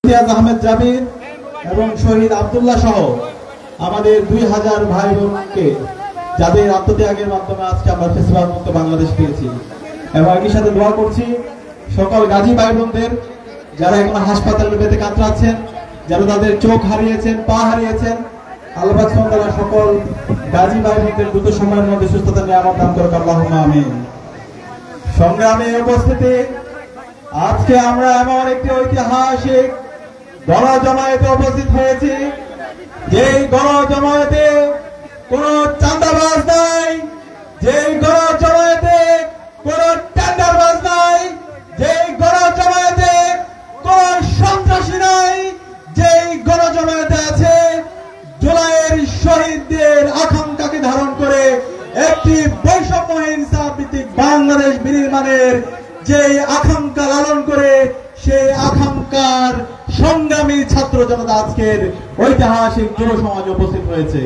ইমতিয়াজ আহমেদ জাবির এবং শহীদ আব্দুল্লাহ সহ আমাদের 2000 ভাই বোনকে যাদের আত্মত্যাগের মাধ্যমে আজকে আমরা ফেসিবাদ মুক্ত বাংলাদেশ পেয়েছি। এবং একই সাথে দোয়া করছি সকল গাজী ভাই বোনদের যারা এখন হাসপাতালে বেঁধে কাতরাচ্ছেন, যারা তাদের চোখ হারিয়েছেন, পা হারিয়েছেন, আল্লাহ পাক সুবহানাহু ওয়া তাআলা সকল গাজী ভাই বোনদের দ্রুত সময়ের মধ্যে সুস্থতা নিয়ামত দান করুক, আল্লাহুম্মা আমিন। সংগ্রামে উপস্থিতি, আজকে আমরা এমন একটি ঐতিহাসিক গণজমায়েতে উপস্থিত হয়েছি, যেই গণজমায়েতে কোন চাঁদাবাজ নাই, যেই গণজমায়েতে কোন টেন্ডারবাজ নাই, যেই গণজমায়েতে কোন সন্ত্রাসী নাই, যেই গণজমায়েতে আছে জুলাইয়ের শহীদদের আকাঙ্ক্ষাকে ধারণ করে একটি বৈষম্যহীন ইনসাফ ভিত্তিক বাংলাদেশ বিনির্মাণের যে আকাঙ্ক্ষা লালন করে সেই আকাঙ্ক্ষার সংগ্রামী ছাত্র জনতা আজকের ঐতিহাসিক যুব সমাজে উপস্থিত হয়েছে।